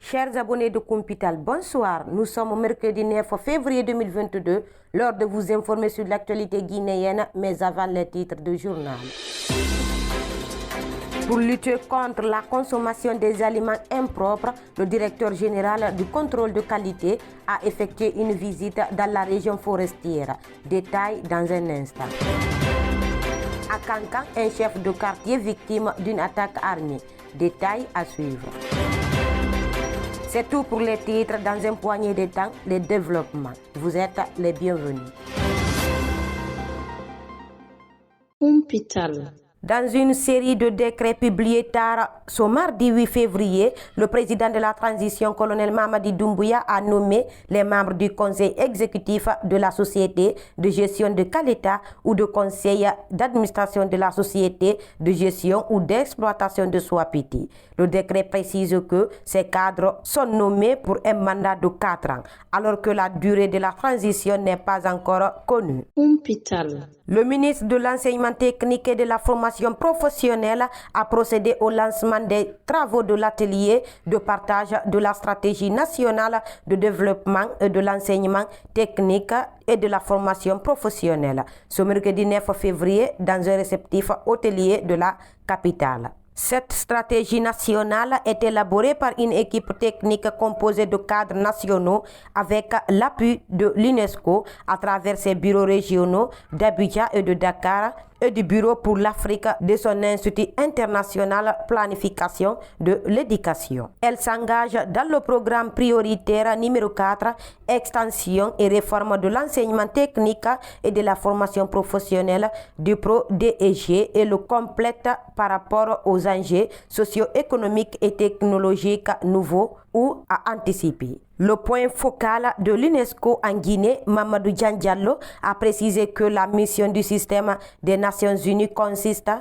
Chers abonnés de Kumpital, bonsoir. Nous sommes mercredi 9 février 2022, l'heure de vous informer sur l'actualité guinéenne, mais avant les titres du journal. Pour lutter contre la consommation des aliments impropres, le directeur général du contrôle de qualité a effectué une visite dans la région forestière. Détail dans un instant. À Kankan, un chef de quartier victime d'une attaque armée. Détail à suivre. C'est tout pour les titres dans un poignée de temps, les développements. Vous êtes les bienvenus. Kumpital. Dans une série de décrets publiés tard ce mardi 8 février, le président de la transition, colonel Mamadi Doumbouya, a nommé les membres du conseil exécutif de la société de gestion de Kaleta ou de conseil d'administration de la société de gestion ou d'exploitation de Swapiti. Le décret précise que ces cadres sont nommés pour un mandat de 4 ans, alors que la durée de la transition n'est pas encore connue. Kumpital. Le ministre de l'enseignement technique et de la formation professionnelle a procédé au lancement des travaux de l'atelier de partage de la stratégie nationale de développement et de l'enseignement technique et de la formation professionnelle ce mercredi 9 février dans un réceptif hôtelier de la capitale. Cette stratégie nationale est élaborée par une équipe technique composée de cadres nationaux avec l'appui de l'UNESCO à travers ses bureaux régionaux d'Abidjan et de Dakar et du Bureau pour l'Afrique de son Institut international planification de l'éducation. Elle s'engage dans le programme prioritaire numéro 4, extension et réforme de l'enseignement technique et de la formation professionnelle du PRO-DEG et le complète par rapport aux enjeux socio-économiques et technologiques nouveaux ou à anticiper. Le point focal de l'UNESCO en Guinée, Mamadou Diallo, a précisé que la mission du système des Nations Unies consiste à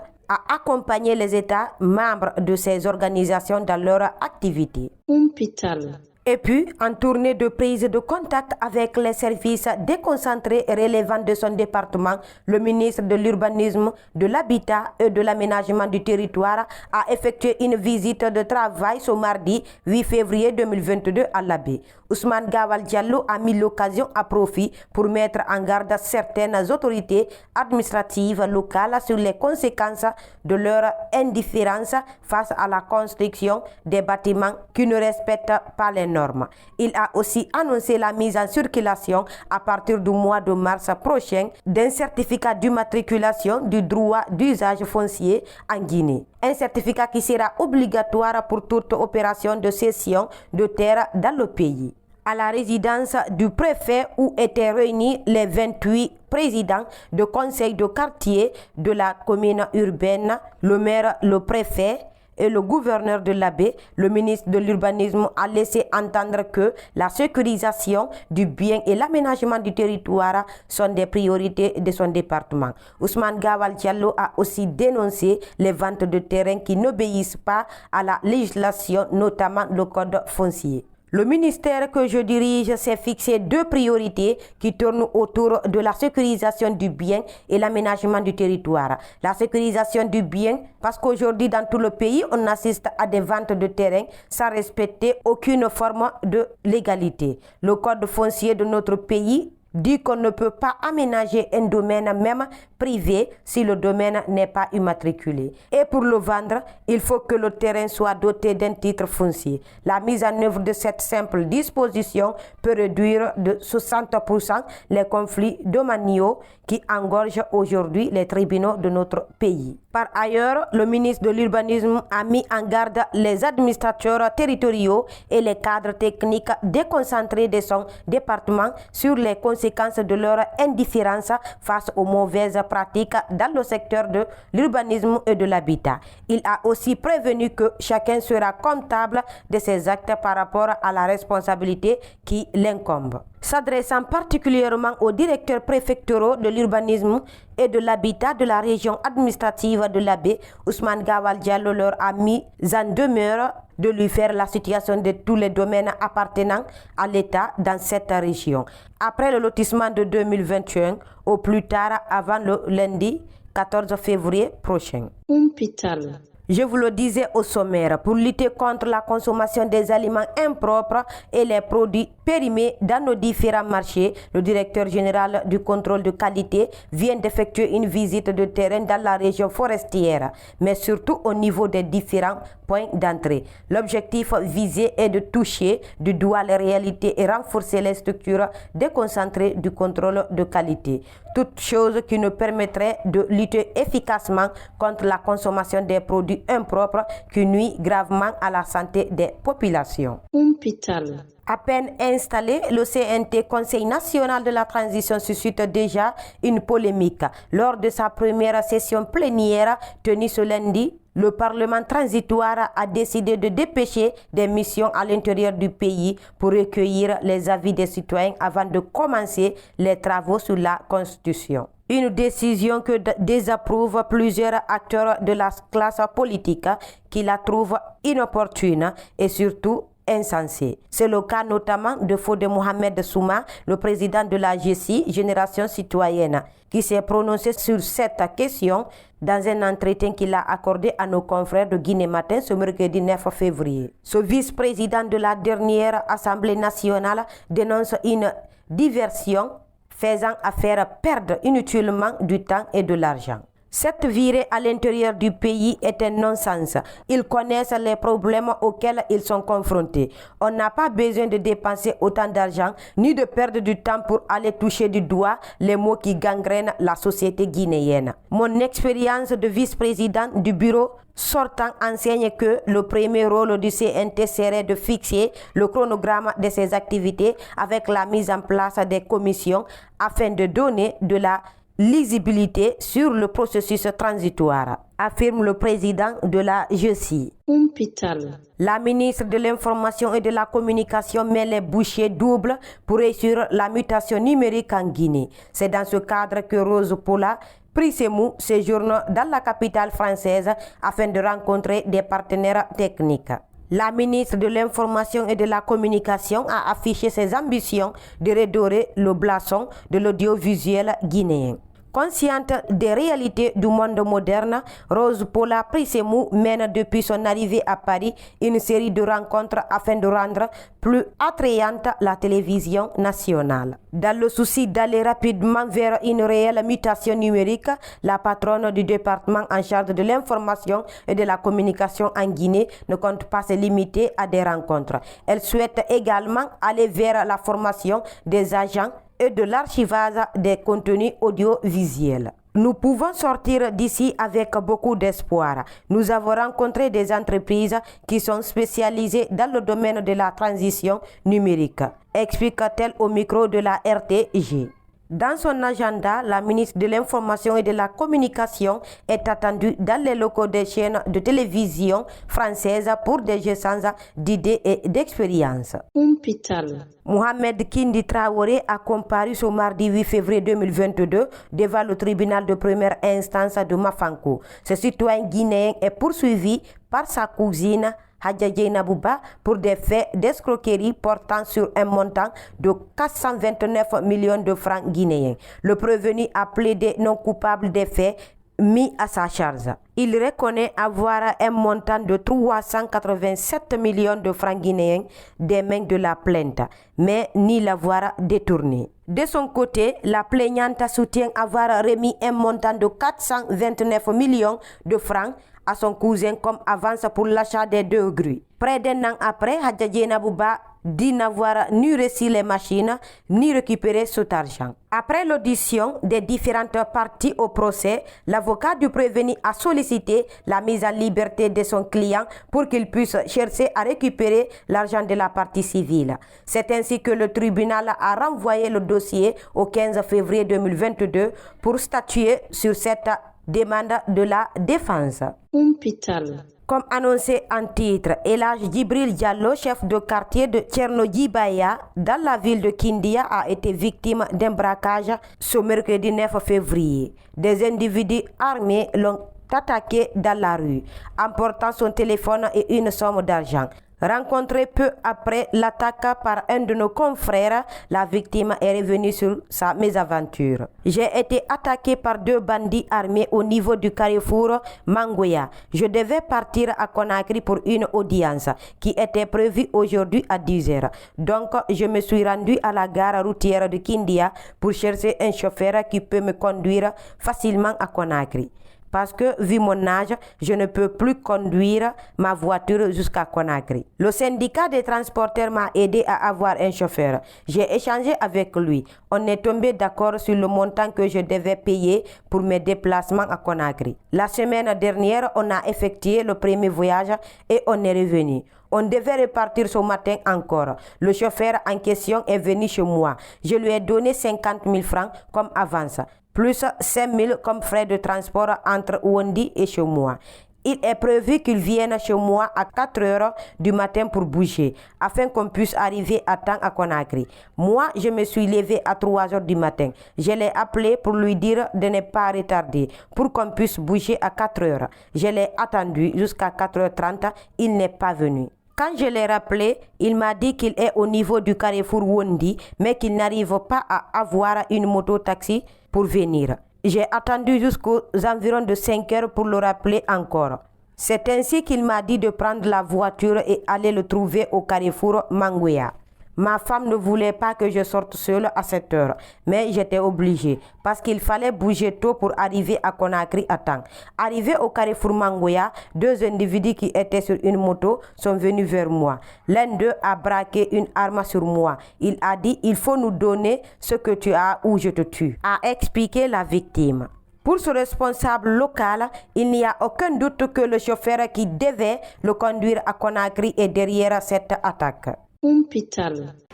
accompagner les États membres de ces organisations dans leur activité. Kumpital. Et puis, en tournée de prise de contact avec les services déconcentrés relevant de son département, le ministre de l'Urbanisme, de l'Habitat et de l'Aménagement du Territoire a effectué une visite de travail ce mardi 8 février 2022 à l'Abbé. Ousmane Gawal Diallo a mis l'occasion à profit pour mettre en garde certaines autorités administratives locales sur les conséquences de leur indifférence face à la construction des bâtiments qui ne respectent pas les normes. Il a aussi annoncé la mise en circulation à partir du mois de mars prochain d'un certificat d'immatriculation du droit d'usage foncier en Guinée. Un certificat qui sera obligatoire pour toute opération de cession de terre dans le pays. À la résidence du préfet où étaient réunis les 28 présidents de conseil de quartier de la commune urbaine, le maire, le préfet et le gouverneur de l'Abbé, le ministre de l'Urbanisme a laissé entendre que la sécurisation du bien et l'aménagement du territoire sont des priorités de son département. Ousmane Gawal Diallo a aussi dénoncé les ventes de terrain qui n'obéissent pas à la législation, notamment le code foncier. Le ministère que je dirige s'est fixé 2 priorités qui tournent autour de la sécurisation du bien et l'aménagement du territoire. La sécurisation du bien, parce qu'aujourd'hui dans tout le pays, on assiste à des ventes de terrain sans respecter aucune forme de légalité. Le code foncier de notre pays dit qu'on ne peut pas aménager un domaine même privé si le domaine n'est pas immatriculé. Et pour le vendre, il faut que le terrain soit doté d'un titre foncier. La mise en œuvre de cette simple disposition peut réduire de 60% les conflits domaniaux qui engorgent aujourd'hui les tribunaux de notre pays. Par ailleurs, le ministre de l'Urbanisme a mis en garde les administrateurs territoriaux et les cadres techniques déconcentrés de son département sur les conséquences de leur indifférence face aux mauvaises pratiques dans le secteur de l'urbanisme et de l'habitat. Il a aussi prévenu que chacun sera comptable de ses actes par rapport à la responsabilité qui l'incombe. S'adressant particulièrement aux directeurs préfectoraux de l'urbanisme et de l'habitat de la région administrative de l'Abbé, Ousmane Gawal Diallo leur a mis en demeure de lui faire la situation de tous les domaines appartenant à l'État dans cette région. Après le lotissement de 2021, au plus tard avant le lundi 14 février prochain. Kumpital. Je vous le disais au sommaire, pour lutter contre la consommation des aliments impropres et les produits périmés dans nos différents marchés, le directeur général du contrôle de qualité vient d'effectuer une visite de terrain dans la région forestière, mais surtout au niveau des différents points d'entrée. L'objectif visé est de toucher du doigt les réalités et renforcer les structures déconcentrées du contrôle de qualité. Toute chose qui nous permettrait de lutter efficacement contre la consommation des produits impropres qui nuit gravement à la santé des populations. Hôpital. À peine installé, le CNT, Conseil national de la transition, suscite déjà une polémique. Lors de sa première session plénière tenue ce lundi, le Parlement transitoire a décidé de dépêcher des missions à l'intérieur du pays pour recueillir les avis des citoyens avant de commencer les travaux sur la Constitution. Une décision que désapprouvent plusieurs acteurs de la classe politique qui la trouvent inopportune et surtout insensé. C'est le cas notamment de Fodé Mohamed Souma, le président de la GCI, Génération Citoyenne, qui s'est prononcé sur cette question dans un entretien qu'il a accordé à nos confrères de Guinée Matin ce mercredi 9 février. Ce vice-président de la dernière Assemblée nationale dénonce une diversion faisant à faire perdre inutilement du temps et de l'argent. Cette virée à l'intérieur du pays est un non-sens. Ils connaissent les problèmes auxquels ils sont confrontés. On n'a pas besoin de dépenser autant d'argent ni de perdre du temps pour aller toucher du doigt les maux qui gangrènent la société guinéenne. Mon expérience de vice-président du bureau sortant enseigne que le premier rôle du CNT serait de fixer le chronogramme de ses activités avec la mise en place des commissions afin de donner de la lisibilité sur le processus transitoire, affirme le président de la GCI. Hôpital. La ministre de l'Information et de la Communication met les bouchées doubles pour réussir la mutation numérique en Guinée. C'est dans ce cadre que Rose Pola Prisemou séjourne dans la capitale française afin de rencontrer des partenaires techniques. La ministre de l'Information et de la Communication a affiché ses ambitions de redorer le blason de l'audiovisuel guinéen. Consciente des réalités du monde moderne, Rose Pola Prisemou mène depuis son arrivée à Paris une série de rencontres afin de rendre plus attrayante la télévision nationale. Dans le souci d'aller rapidement vers une réelle mutation numérique, la patronne du département en charge de l'information et de la communication en Guinée ne compte pas se limiter à des rencontres. Elle souhaite également aller vers la formation des agents et de l'archivage des contenus audiovisuels. Nous pouvons sortir d'ici avec beaucoup d'espoir. Nous avons rencontré des entreprises qui sont spécialisées dans le domaine de la transition numérique, explique-t-elle au micro de la RTG. Dans son agenda, la ministre de l'Information et de la Communication est attendue dans les locaux des chaînes de télévision françaises pour des échanges d'idées et d'expériences. Hôpital. Mohamed Kindi Traoré a comparu ce mardi 8 février 2022 devant le tribunal de première instance de Mafankou. Ce citoyen guinéen est poursuivi par sa cousine Hadja Djeynabouba pour des faits d'escroquerie portant sur un montant de 429 millions de francs guinéens. Le prévenu a plaidé non coupable des faits mis à sa charge. Il reconnaît avoir un montant de 387 millions de francs guinéens des mains de la plainte, mais ni l'avoir détourné. De son côté, la plaignante soutient avoir remis un montant de 429 millions de francs à son cousin comme avance pour l'achat des 2 grues. Près d'un an après, Hadja Djeynabouba dit n'avoir ni reçu les machines, ni récupéré cet argent. Après l'audition des différentes parties au procès, l'avocat du prévenu a sollicité la mise en liberté de son client pour qu'il puisse chercher à récupérer l'argent de la partie civile. C'est ainsi que le tribunal a renvoyé le dossier au 15 février 2022 pour statuer sur cette demande de la défense. Hôpital. Comme annoncé en titre, Elhadji Djibril Diallo, chef de quartier de Tcherno-Djibaya, dans la ville de Kindia, a été victime d'un braquage ce mercredi 9 février. Des individus armés l'ont attaqué dans la rue, emportant son téléphone et une somme d'argent. Rencontré peu après l'attaque par un de nos confrères, la victime est revenue sur sa mésaventure. J'ai été attaqué par 2 bandits armés au niveau du carrefour Mangoya. Je devais partir à Conakry pour une audience qui était prévue aujourd'hui à 10h. Donc, je me suis rendu à la gare routière de Kindia pour chercher un chauffeur qui peut me conduire facilement à Conakry. Parce que, vu mon âge, je ne peux plus conduire ma voiture jusqu'à Conakry. Le syndicat des transporteurs m'a aidé à avoir un chauffeur. J'ai échangé avec lui. On est tombé d'accord sur le montant que je devais payer pour mes déplacements à Conakry. La semaine dernière, on a effectué le premier voyage et on est revenu. On devait repartir ce matin encore. Le chauffeur en question est venu chez moi. Je lui ai donné 50 000 francs comme avance, plus 5 000 comme frais de transport entre Ouandi et chez moi. Il est prévu qu'il vienne chez moi à 4 heures du matin pour bouger, afin qu'on puisse arriver à temps à Conakry. Moi, je me suis levé à 3 heures du matin. Je l'ai appelé pour lui dire de ne pas retarder, pour qu'on puisse bouger à 4 heures. Je l'ai attendu jusqu'à 4h30, il n'est pas venu. Quand je l'ai rappelé, il m'a dit qu'il est au niveau du carrefour Wondi, mais qu'il n'arrive pas à avoir une moto-taxi pour venir. J'ai attendu jusqu'aux environs de 5 heures pour le rappeler encore. C'est ainsi qu'il m'a dit de prendre la voiture et aller le trouver au carrefour Mangoya. Ma femme ne voulait pas que je sorte seule à cette heure, mais j'étais obligée parce qu'il fallait bouger tôt pour arriver à Conakry à temps. Arrivé au carrefour Mangoya, 2 individus qui étaient sur une moto sont venus vers moi. L'un d'eux a braqué une arme sur moi. Il a dit « Il faut nous donner ce que tu as ou je te tue », a expliqué la victime. Pour ce responsable local, il n'y a aucun doute que le chauffeur qui devait le conduire à Conakry est derrière cette attaque.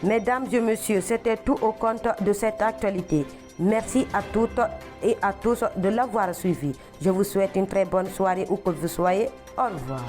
Mesdames et messieurs, c'était tout au compte de cette actualité. Merci à toutes et à tous de l'avoir suivi. Je vous souhaite une très bonne soirée où que vous soyez. Au revoir.